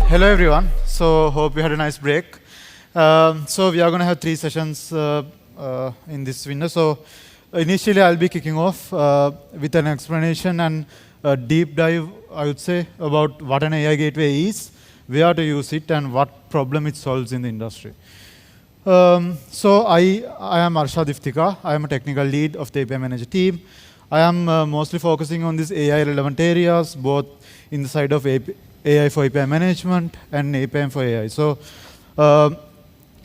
Hello everyone. So hope you had a nice break. So we are going to have 3 sessions in this window. So initially I'll be kicking off with an explanation and a deep dive, I would say, about what an AI gateway is, where to use it, and what problem it solves in the industry. So I am Arshardh Ifthikar. I am a technical lead of the API Manager team. I am mostly focusing on these AI relevant areas, both in the side of AI for API management and APM for AI. So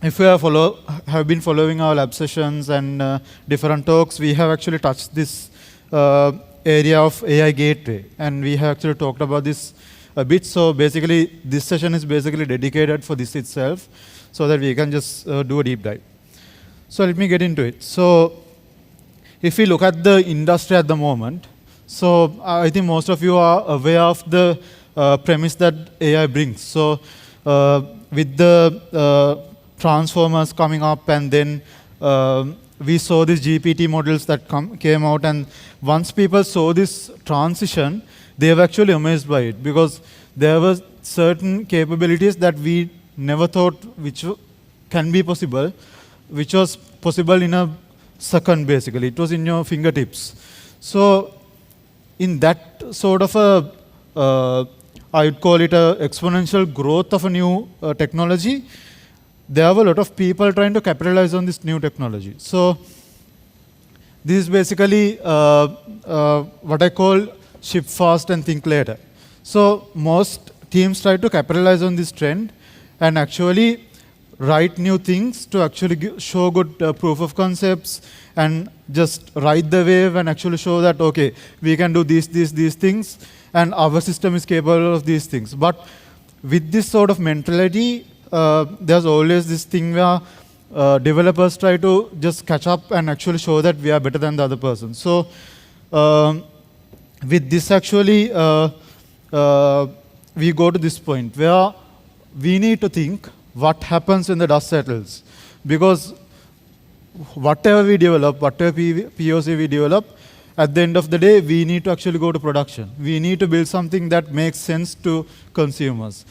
if you have been following our lab sessions and different talks, we have actually touched this area of AI gateway. And we have actually talked about this a bit. So basically, this session is basically dedicated for this itself, so that we can just do a deep dive. So let me get into it. So if we look at the industry at the moment, so I think most of you are aware of the premise that AI brings. So with the transformers coming up, and then we saw these GPT models that came out, and once people saw this transition, they were actually amazed by it, because there were certain capabilities that we never thought which can be possible, which was possible in a second, basically. It was in your fingertips. So in that sort of a, I would call it a exponential growth of a new technology, there were a lot of people trying to capitalize on this new technology. So this is basically what I call ship fast and think later. So most teams try to capitalize on this trend and actually write new things to actually show good proof of concepts, and just ride the wave and actually show that, okay, we can do these things, and our system is capable of these things. But with this sort of mentality, there's always this thing where developers try to just catch up and actually show that we are better than the other person. So with this, actually, we go to this point where we need to think what happens when the dust settles. Because whatever we develop, whatever POC we develop, at the end of the day, we need to actually go to production. We need to build something that makes sense to consumers.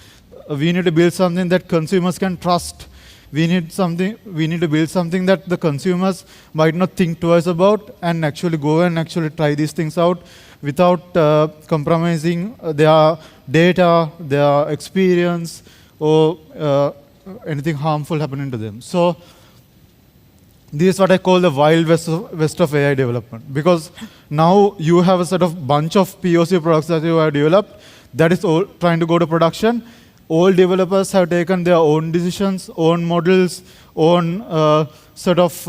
We need to build something that consumers can trust. We need to build something that the consumers might not think twice about, and actually go and actually try these things out without compromising their data, their experience, or anything harmful happening to them. So this is what I call the wild west of AI development, because now you have a sort of bunch of POC products that you have developed that is all trying to go to production. All developers have taken their own decisions, own models, own sort of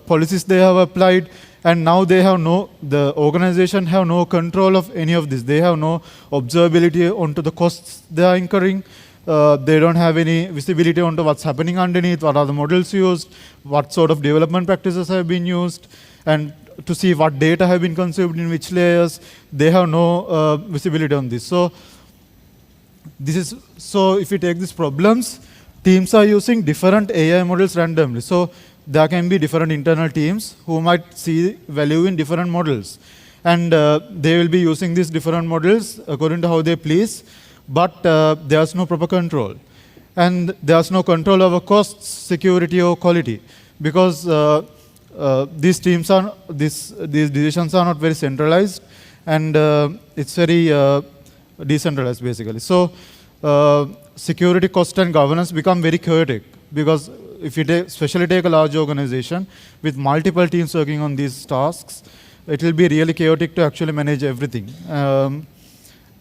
policies they have applied, and now they have the organization have no control of any of this. They have no observability onto the costs they are incurring. They don't have any visibility onto what's happening underneath, what are the models used, what sort of development practices have been used, and to see what data have been consumed in which layers. They have no visibility on this. So if you take these problems, teams are using different AI models randomly. So there can be different internal teams who might see value in different models. And they will be using these different models according to how they please. But there's no proper control. And there's no control over costs, security, or quality. Because these decisions are not very centralized. And it's very decentralized, basically. So security, cost, and governance become very chaotic, because if you especially take a large organization with multiple teams working on these tasks, it will be really chaotic to actually manage everything,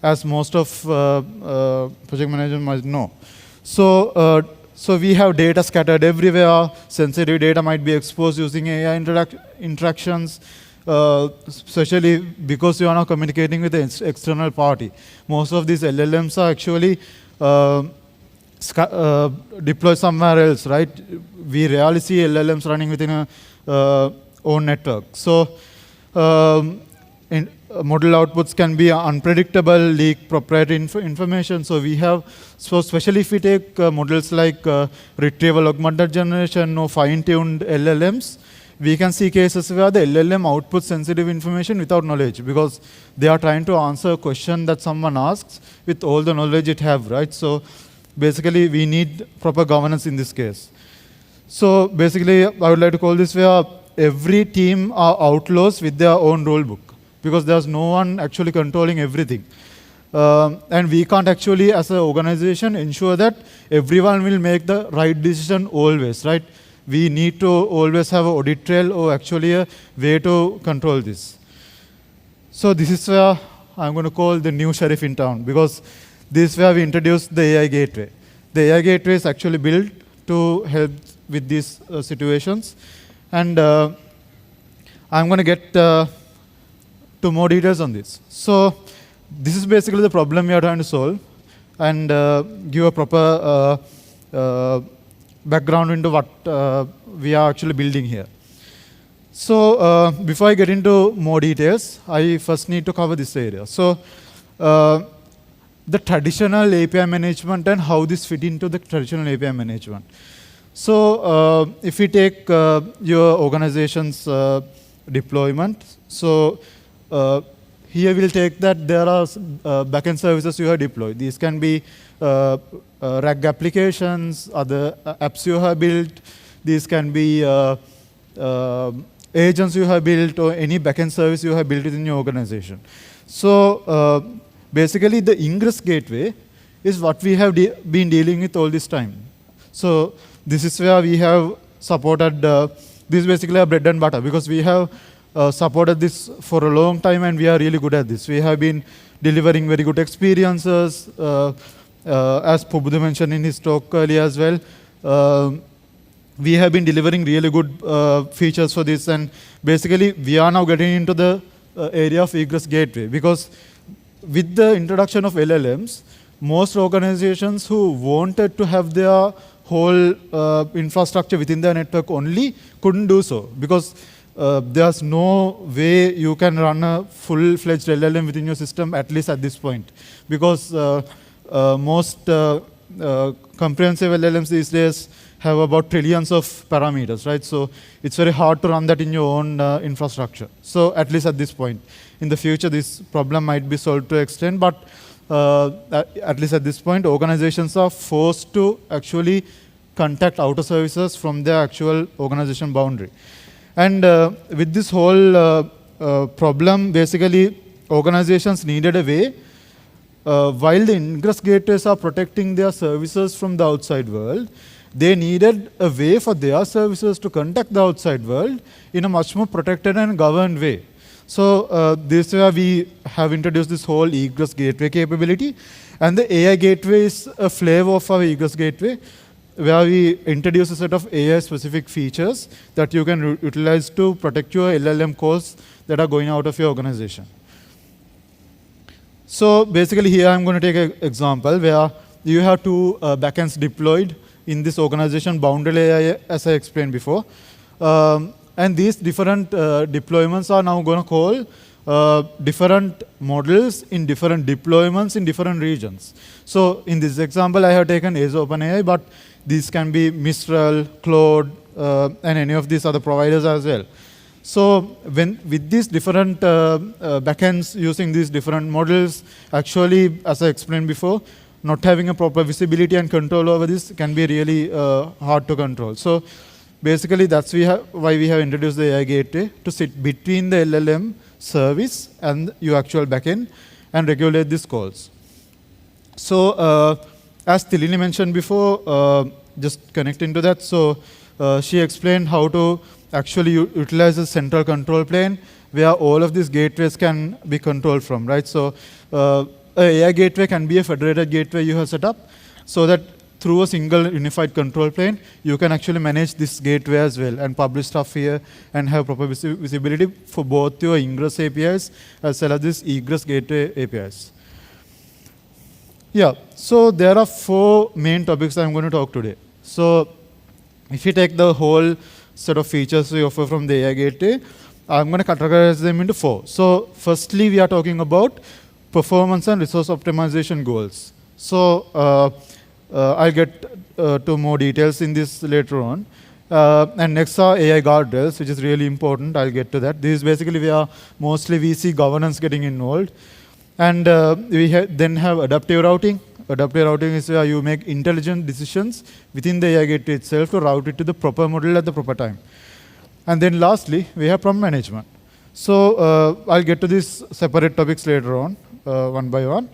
as most of project managers might know. So we have data scattered everywhere. Sensitive data might be exposed using AI interactions, especially because you are now communicating with the external party. Most of these LLMs are actually deployed somewhere else, right? We rarely see LLMs running within a own network. So model outputs can be unpredictable, leak proprietary information. So especially if we take models like retrieval augmented generation or fine-tuned LLMs, we can see cases where the LLM outputs sensitive information without knowledge because they are trying to answer a question that someone asks with all the knowledge it have, right? So basically, we need proper governance in this case. So basically, I would like to call this where every team are outlaws with their own rule book because there's no one actually controlling everything. And we can't actually, as an organization, ensure that everyone will make the right decision always, right? We need to always have an audit trail or actually a way to control this. So this is where I'm going to call the new sheriff in town because this is where we introduced the AI gateway. The AI gateway is actually built to help with these situations. And I'm going to get to more details on this. So this is basically the problem we are trying to solve and give a proper background into what we are actually building here. So before I get into more details, I first need to cover this area. So the traditional API management and how this fit into the traditional API management. So if we take your organization's deployment, so here we'll take that there are backend services you have deployed. These can be RAG applications, other apps you have built. These can be agents you have built or any backend service you have built within your organization. So basically, the ingress gateway is what we have been dealing with all this time. So this is where we have supported, this is basically our bread and butter because we have supported this for a long time and we are really good at this. We have been delivering very good experiences, as Pubudu mentioned in his talk earlier as well. We have been delivering really good features for this, and basically we are now getting into the area of egress gateway because with the introduction of LLMs, most organizations who wanted to have their whole infrastructure within their network only couldn't do so because there's no way you can run a full-fledged LLM within your system, at least at this point, because most comprehensive LLMs these days have about trillions of parameters, right? So it's very hard to run that in your own infrastructure. So at least at this point. In the future, this problem might be solved to extent, but at least at this point, organizations are forced to actually contact outer services from their actual organization boundary. And with this whole problem, basically, organizations needed a way, while the ingress gateways are protecting their services from the outside world, they needed a way for their services to contact the outside world in a much more protected and governed way. So this is where we have introduced this whole egress gateway capability. And the AI gateway is a flavor of our egress gateway, where we introduce a set of AI-specific features that you can utilize to protect your LLM calls that are going out of your organization. So basically here I'm going to take an example where you have two backends deployed in this organization boundary AI, as I explained before. And these different deployments are now going to call different models in different deployments in different regions. So in this example, I have taken Azure OpenAI, but these can be Mistral, Claude, and any of these other providers as well. So with these different backends using these different models, actually, as I explained before, not having a proper visibility and control over this can be really hard to control. So basically, that's why we have introduced the AI gateway to sit between the LLM service and your actual backend and regulate these calls. So as Tilini mentioned before, just connecting to that, so she explained how to actually utilize a central control plane where all of these gateways can be controlled from, right? So an AI gateway can be a federated gateway you have set up so that through a single unified control plane, you can actually manage this gateway as well and publish stuff here and have proper visibility for both your ingress APIs as well as this egress gateway APIs. Yeah, so there are 4 main topics I'm going to talk today. So if you take the whole set of features we offer from the AI gateway, I'm going to categorize them into 4. So firstly, we are talking about performance and resource optimization goals. So I'll get to more details in this later on. And next are AI guardrails, which is really important. I'll get to that. This is basically where mostly we see governance getting involved. And we then have adaptive routing. Adaptive routing is where you make intelligent decisions within the AI gateway itself to route it to the proper model at the proper time. And then lastly, we have prompt management. So I'll get to these separate topics later on, one by one.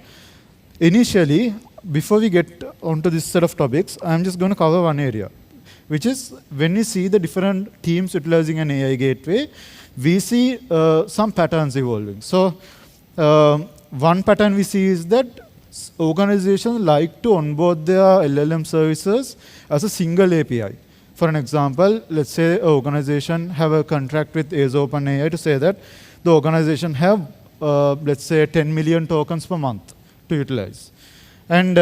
Initially, before we get onto this set of topics, I'm just going to cover one area, which is when we see the different teams utilizing an AI gateway, we see some patterns evolving. So one pattern we see is that organizations like to onboard their LLM services as a single API. For an example, let's say an organization have a contract with OpenAI to say that the organization have, let's say, 10 million tokens per month to utilize. And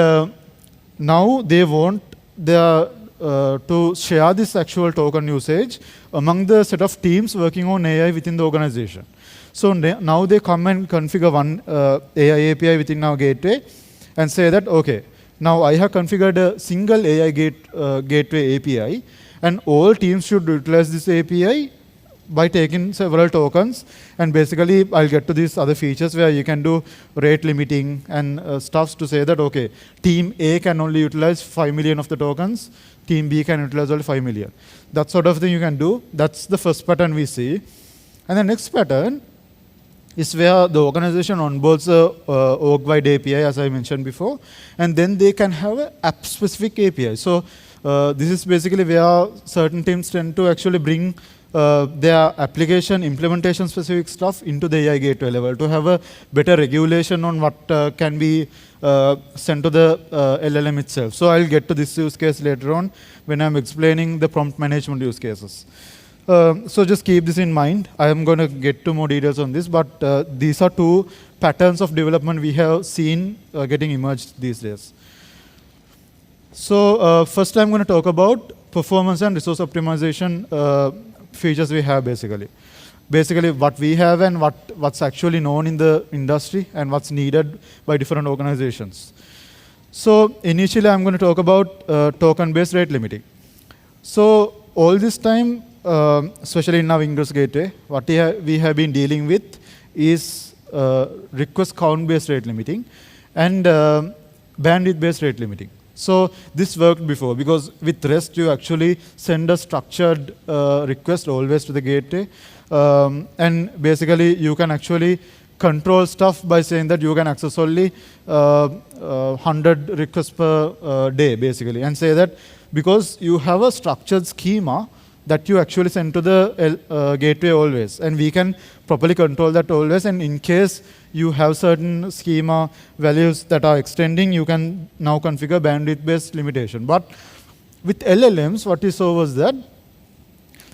now they want to share this actual token usage among the set of teams working on AI within the organization. So now they come and configure one AI API within our gateway and say that, okay, now I have configured a single AI gateway API, and all teams should utilize this API by taking several tokens. And basically, I'll get to these other features where you can do rate limiting and stuffs to say that, okay, team A can only utilize 5 million of the tokens, team B can utilize only 5 million. That sort of thing you can do. That's the first pattern we see. And the next pattern is where the organization onboards a org-wide API, as I mentioned before, and then they can have an app-specific API. So this is basically where certain teams tend to actually bring their application implementation specific stuff into the AI gateway level to have a better regulation on what can be sent to the LLM itself. So I'll get to this use case later on when I'm explaining the prompt management use cases. So just keep this in mind. I am going to get to more details on this, but these are two patterns of development we have seen getting emerged these days. So first I'm going to talk about performance and resource optimization features we have basically. Basically what we have and what's actually known in the industry and what's needed by different organizations. So initially I'm going to talk about token-based rate limiting. So all this time, especially in our Ingress gateway, what we have been dealing with is request count-based rate limiting and bandwidth-based rate limiting. So this worked before because with REST you actually send a structured request always to the gateway, and basically you can actually control stuff by saying that you can access only 100 requests per day basically, and say that because you have a structured schema that you actually send to the gateway always, and we can properly control that always, and in case you have certain schema values that are extending, you can now configure bandwidth-based limitation. But with LLMs, what we saw was that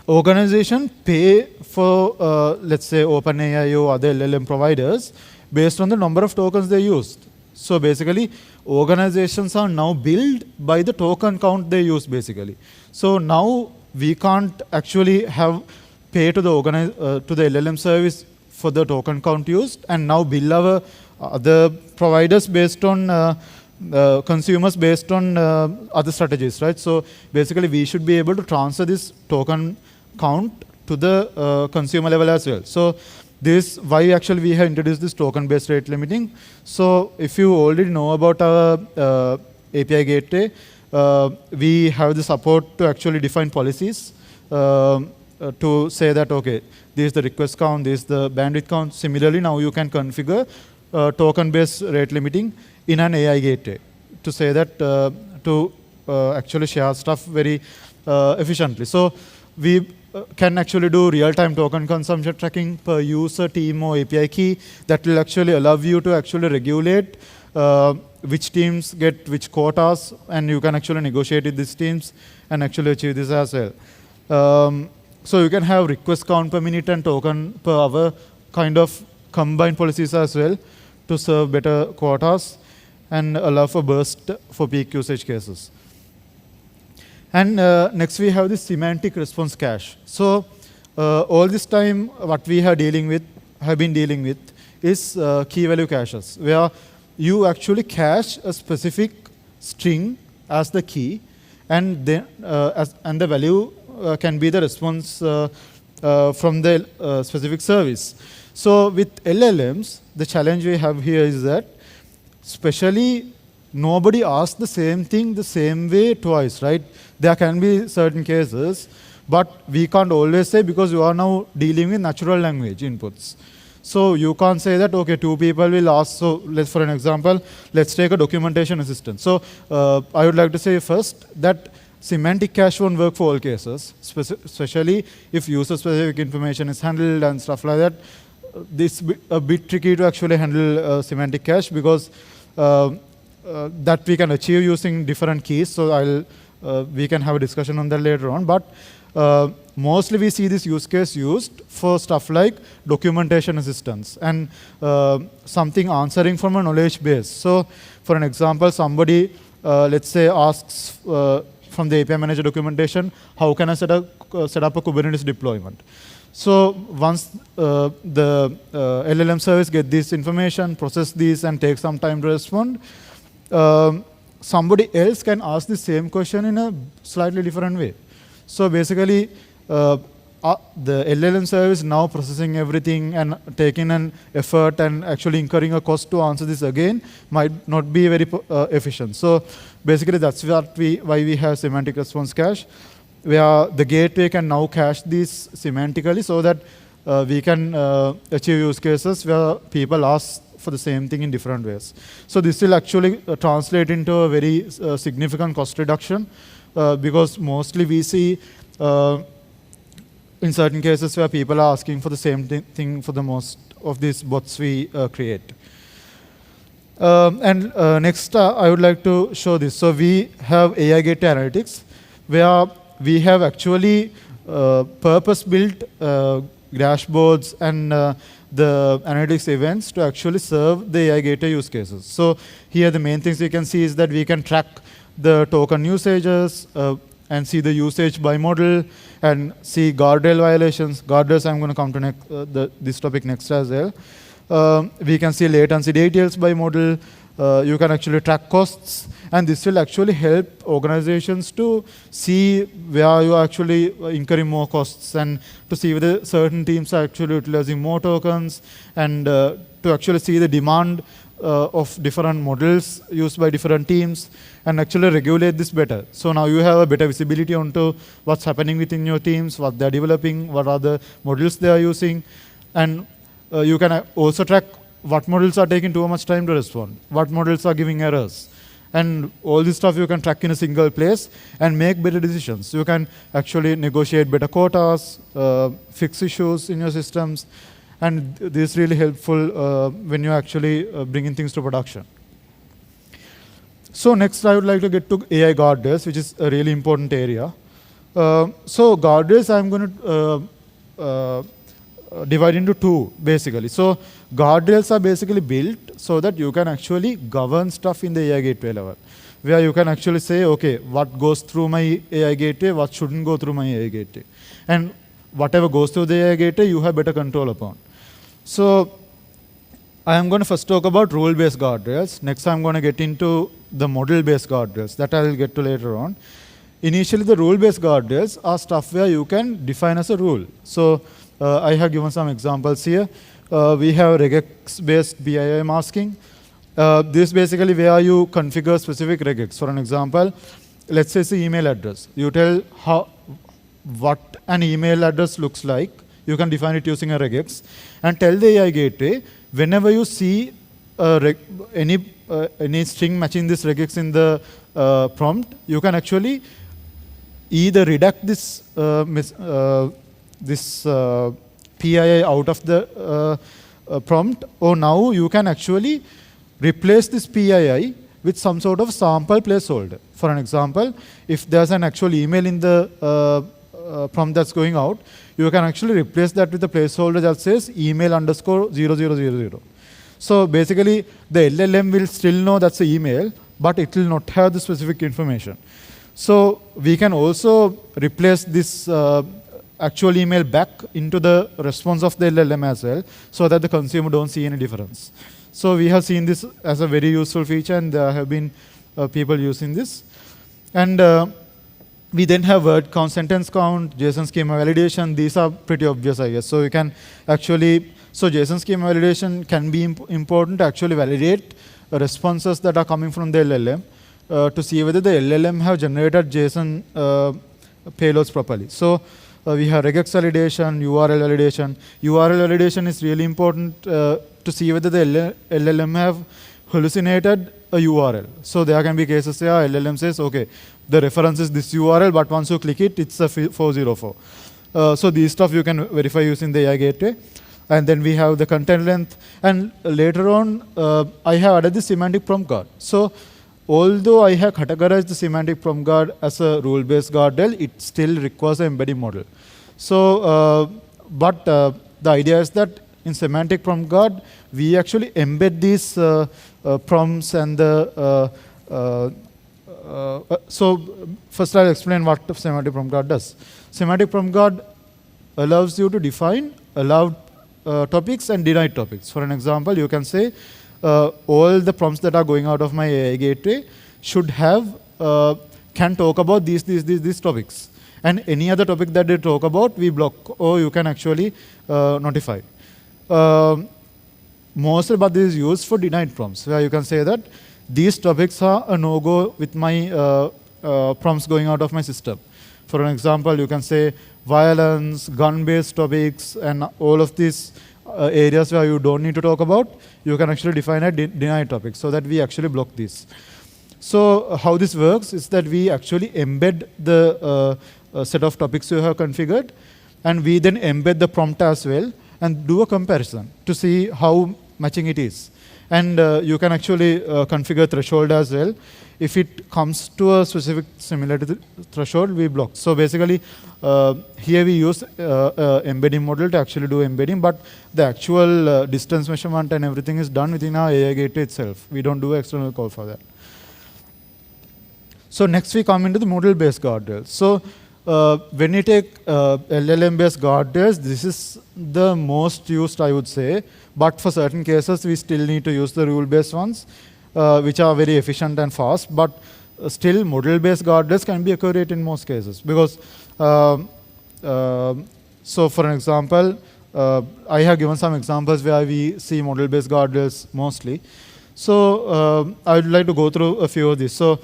organization pay for, let's say, OpenAI or other LLM providers based on the number of tokens they used. So basically, organizations are now billed by the token count they use, basically. So now we can't actually have pay to the LLM service for the token count used, and now bill our other providers based on consumers based on other strategies, right? So basically, we should be able to transfer this token count to the consumer level as well. So this why actually we have introduced this token-based rate limiting. So if you already know about our API gateway, we have the support to actually define policies to say that, okay, this is the request count, this is the bandwidth count. Similarly, now you can configure token-based rate limiting in an AI gateway to say that to actually share stuff very efficiently. So we can actually do real-time token consumption tracking per user, team, or API key that will actually allow you to actually regulate which teams get which quotas, and you can actually negotiate with these teams and actually achieve this as well. So you can have request count per minute and token per hour kind of combined policies as well to serve better quotas and allow for burst for peak usage cases. And next we have the semantic response cache. So all this time what we have been dealing with is key value caches, where you actually cache a specific string as the key, and then and the value can be the response from the specific service. So with LLMs, the challenge we have here is that especially nobody asks the same thing the same way twice, right? There can be certain cases, but we can't always say because you are now dealing with natural language inputs. So you can't say that, okay, two people will ask. So let's, for an example, let's take a documentation assistant. So I would like to say first that semantic cache won't work for all cases, especially if user-specific information is handled and stuff like that. This is a bit tricky to actually handle semantic cache because that we can achieve using different keys. So we can have a discussion on that later on. But mostly we see this use case used for stuff like documentation assistance and something answering from a knowledge base. So for an example, somebody, let's say, asks from the API manager documentation, how can I set up a Kubernetes deployment? So once the LLM service get this information, process this, and take some time to respond, somebody else can ask the same question in a slightly different way. So basically, the LLM service now processing everything and taking an effort and actually incurring a cost to answer this again might not be very efficient. So basically, that's why we have semantic response cache, where the gateway can now cache these semantically so that we can achieve use cases where people ask for the same thing in different ways. So this will actually translate into a very significant cost reduction because mostly we see in certain cases where people are asking for the same thing for the most of these bots we create. Next, I would like to show this. So we have AI gateway analytics, where we have actually purpose-built dashboards and the analytics events to actually serve the AI gateway use cases. So here the main things you can see is that we can track the token usages and see the usage by model and see guardrail violations. Guardrails I'm going to come to this topic next as well. We can see latency details by model. You can actually track costs. And this will actually help organizations to see where you are actually incurring more costs and to see whether certain teams are actually utilizing more tokens and to actually see the demand of different models used by different teams and actually regulate this better. So now you have a better visibility onto what's happening within your teams, what they're developing, what are the models they are using. And you can also track what models are taking too much time to respond, what models are giving errors. And all this stuff you can track in a single place and make better decisions. You can actually negotiate better quotas, fix issues in your systems, and this is really helpful when you're actually bringing things to production. So next, I would like to get to AI guardrails, which is a really important area. So guardrails, I'm going to divide into two, basically. So guardrails are basically built so that you can actually govern stuff in the AI gateway level, where you can actually say, okay, what goes through my AI gateway, what shouldn't go through my AI gateway. And whatever goes through the AI gateway, you have better control upon. So I am going to first talk about rule-based guardrails. Next, I'm going to get into the model-based guardrails. That I will get to later on. Initially, the rule-based guardrails are stuff where you can define as a rule. So I have given some examples here. We have regex-based BII masking. This is basically where you configure specific regex. For an example, let's say it's an email address. You tell what an email address looks like. You can define it using a regex. And tell the AI gateway, whenever you see any string matching this regex in the prompt, you can actually either redact this PII out of the prompt, or now you can actually replace this PII with some sort of sample placeholder. For an example, if there's an actual email in the prompt that's going out, you can actually replace that with a placeholder that says email_0000. So basically, the LLM will still know that's an email, but it will not have the specific information. So we can also replace this actual email back into the response of the LLM as well, so that the consumer don't see any difference. So we have seen this as a very useful feature, and there have been people using this. And We then have word count, sentence count, JSON schema validation. These are pretty obvious, I guess. So you can actually, so JSON schema validation can be important to actually validate responses that are coming from the LLM to see whether the LLM have generated JSON payloads properly. So we have regex validation, URL validation. URL validation is really important to see whether the LLM have hallucinated a URL. So there can be cases where LLM says, okay, the reference is this URL, but once you click it, it's a 404. So these stuff you can verify using the AI gateway. And then we have the content length. And later on, I have added the semantic prompt guard. So although I have categorized the semantic prompt guard as a rule-based guardrail, it still requires an embedding model. So, but the idea is that in semantic prompt guard, we actually embed these prompts and the so first I'll explain what semantic prompt guard does. Semantic prompt guard allows you to define allowed topics and denied topics. For an example, you can say all the prompts that are going out of my AI gateway should have can talk about these topics, and any other topic that they talk about we block, or you can actually notify. Mostly, but this is used for denied prompts, where you can say that these topics are a no-go with my prompts going out of my system. For an example, you can say violence, gun-based topics, and all of these areas where you don't need to talk about, you can actually define a denied topic so that we actually block these. So how this works is that we actually embed the set of topics you have configured, and we then embed the prompt as well and do a comparison to see how matching it is. And you can actually configure threshold as well. If it comes to a specific similarity threshold, we block. So basically, here we use embedding model to actually do embedding, but the actual distance measurement and everything is done within our AI gateway itself. We don't do external call for that. So next we come into the model-based guardrails. So when you take LLM-based guardrails, this is the most used, I would say. But for certain cases, we still need to use the rule-based ones, which are very efficient and fast. But still, model-based guardrails can be accurate in most cases. Because, so for an example, I have given some examples where we see model-based guardrails mostly. So I would like to go through a few of these. So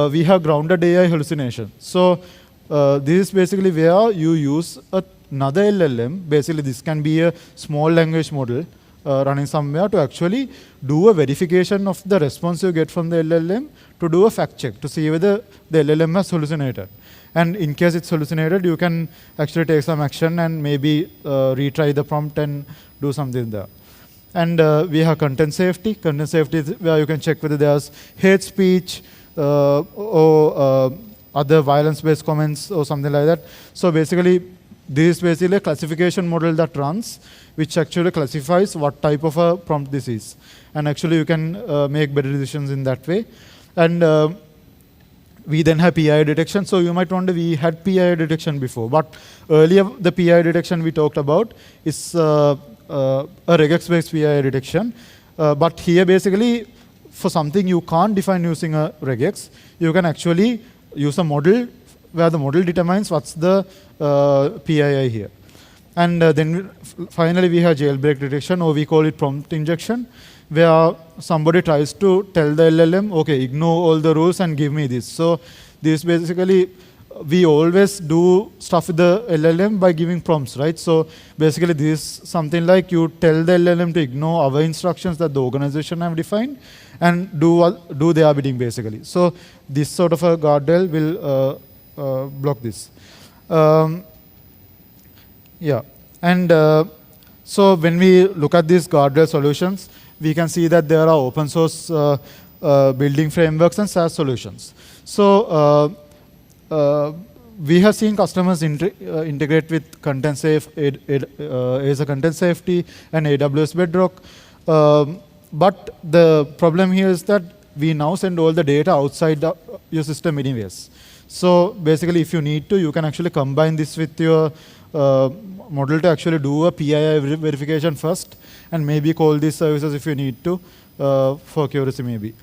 we have grounded AI hallucination. So this is basically where you use another LLM. Basically, this can be a small language model running somewhere to actually do a verification of the response you get from the LLM to do a fact check to see whether the LLM has hallucinated. And in case it's hallucinated, you can actually take some action and maybe retry the prompt and do something there. And we have content safety. Content safety is where you can check whether there's hate speech or other violence-based comments or something like that. So basically, this is basically a classification model that runs, which actually classifies what type of a prompt this is. And actually, you can make better decisions in that way. And we then have PI detection. So you might wonder, we had PI detection before. But earlier, the PI detection we talked about is a regex-based PI detection. But here, basically, for something you can't define using a regex, you can actually use a model where the model determines what's the PII here. And then finally, we have jailbreak detection, or we call it prompt injection, where somebody tries to tell the LLM, okay, ignore all the rules and give me this. So this basically, we always do stuff with the LLM by giving prompts, right? So basically, this is something like you tell the LLM to ignore our instructions that the organization have defined and do their bidding, basically. So this sort of a guardrail will block this. Yeah, and so when we look at these guardrail solutions, we can see that there are open source building frameworks and SaaS solutions. So we have seen customers integrate with content safe, as a content safety, and AWS Bedrock. But the problem here is that we now send all the data outside your system anyways. So basically, if you need to, you can actually combine this with your model to actually do a PII verification first, and maybe call these services if you need to, for accuracy maybe.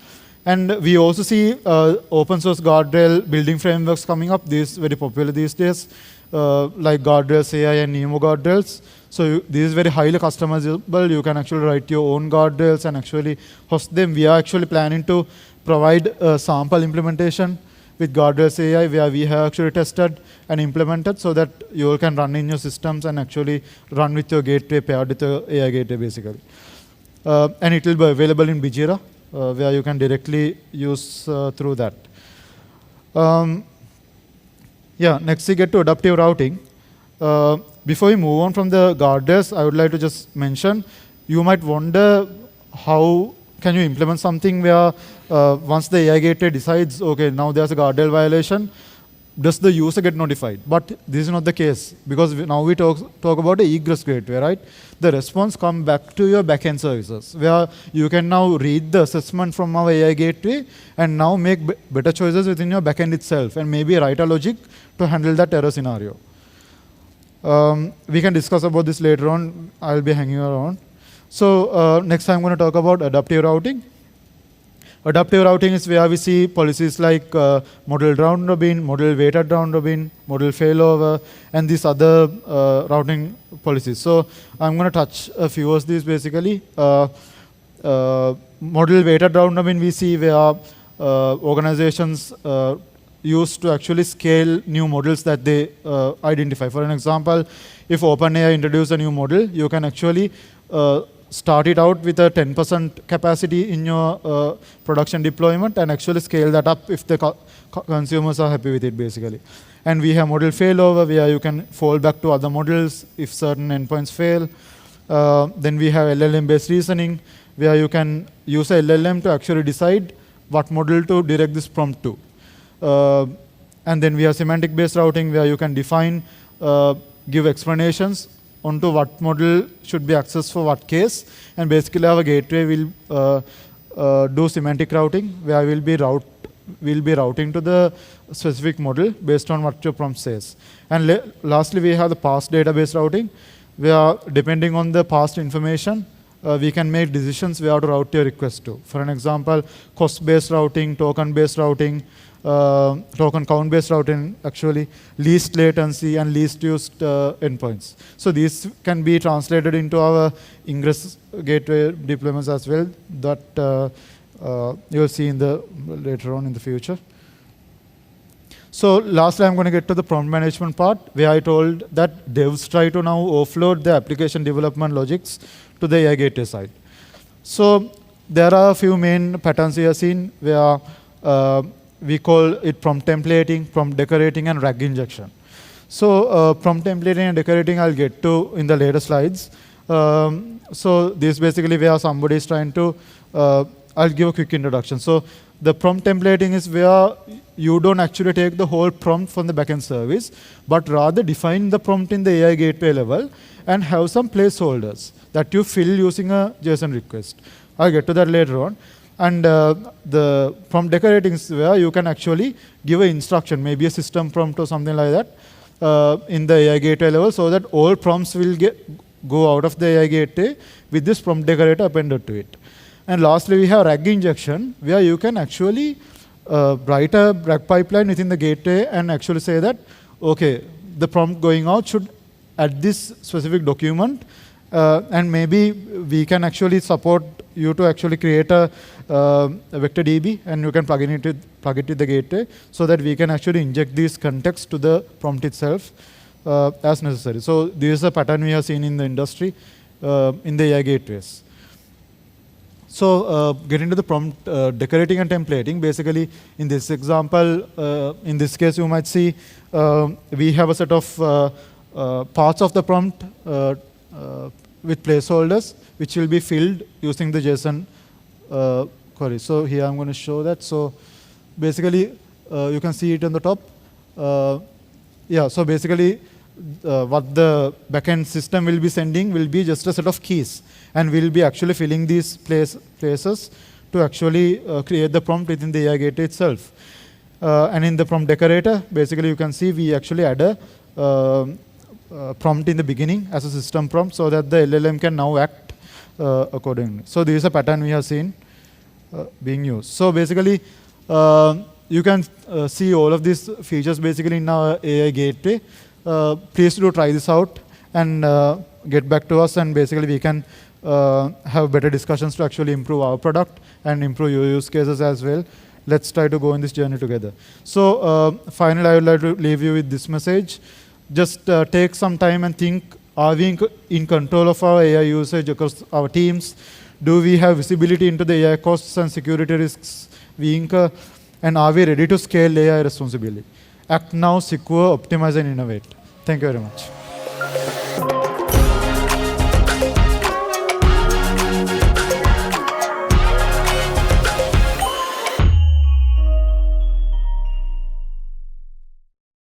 And we also see open source guardrail building frameworks coming up. These very popular these days, like Guardrails AI and Nemo guardrails. So this is very highly customizable. You can actually write your own guardrails and actually host them. We are actually planning to provide a sample implementation with Guardrails AI, where we have actually tested and implemented so that you can run in your systems and actually run with your gateway paired with your AI gateway, basically. And it will be available in Bijira, where you can directly use through that. Yeah, next we get to adaptive routing. Before we move on from the guardrails, I would like to just mention, you might wonder how can you implement something where once the AI gateway decides, okay, now there's a guardrail violation, does the user get notified? But this is not the case, because now we talk about the egress gateway, right? The response comes back to your backend services, where you can now read the assessment from our AI gateway and now make better choices within your backend itself, and maybe write a logic to handle that error scenario. We can discuss about this later on. I'll be hanging around. So next I'm going to talk about adaptive routing. Adaptive routing is where we see policies like model round robin, model weighted round robin, model failover, and these other routing policies. So I'm going to touch a few of these basically. Model weighted round robin we see where organizations use to actually scale new models that they identify. For an example, if OpenAI introduces a new model, you can actually start it out with a 10% capacity in your production deployment and actually scale that up if the consumers are happy with it, basically. And we have model failover, where you can fall back to other models if certain endpoints fail. Then we have LLM-based reasoning, where you can use a LLM to actually decide what model to direct this prompt to. And then we have semantic-based routing, where you can define, give explanations onto what model should be accessed for what case. And basically our gateway will do semantic routing, where we'll be routing to the specific model based on what your prompt says. And lastly, we have the past database routing, where depending on the past information, we can make decisions where to route your request to. For an example, cost-based routing, token-based routing, token count-based routing, actually, least latency and least used endpoints. So these can be translated into our ingress gateway deployments as well, that you'll see in the later on in the future. So lastly, I'm going to get to the prompt management part, where I told that devs try to now offload the application development logics to the AI gateway side. So there are a few main patterns we have seen, where we call it prompt templating, prompt decorating, and RAG injection. So prompt templating and decorating I'll get to in the later slides. So this basically where somebody is trying to, I'll give a quick introduction. So the prompt templating is where you don't actually take the whole prompt from the backend service, but rather define the prompt in the AI gateway level and have some placeholders that you fill using a JSON request. I'll get to that later on. And the prompt decorating is where you can actually give an instruction, maybe a system prompt or something like that, in the AI gateway level, so that all prompts will go out of the AI gateway with this prompt decorator appended to it. And lastly, we have RAG injection, where you can actually write a RAG pipeline within the gateway and actually say that, okay, the prompt going out should add this specific document, and maybe we can actually support you to actually create a vector DB, and you can plug it to the gateway, so that we can actually inject these context to the prompt itself as necessary. So this is a pattern we have seen in the industry in the AI gateways. So getting to the prompt decorating and templating, basically in this example, in this case you might see we have a set of parts of the prompt with placeholders, which will be filled using the JSON query. So here I'm going to show that. So basically, you can see it on the top. Yeah, so basically, what the backend system will be sending will be just a set of keys, and we'll be actually filling these places to actually create the prompt within the AI gateway itself. And in the prompt decorator, basically you can see we actually add a prompt in the beginning as a system prompt, so that the LLM can now act accordingly. So this is a pattern we have seen being used. So basically, you can see all of these features basically in our AI gateway. Please do try this out and get back to us, and basically we can have better discussions to actually improve our product and improve your use cases as well. Let's try to go in this journey together. So finally, I would like to leave you with this message. Just take some time and think, are we in control of our AI usage across our teams? Do we have visibility into the AI costs and security risks we incur? And are we ready to scale AI responsibly? Act now, secure, optimize, and innovate. Thank you very much.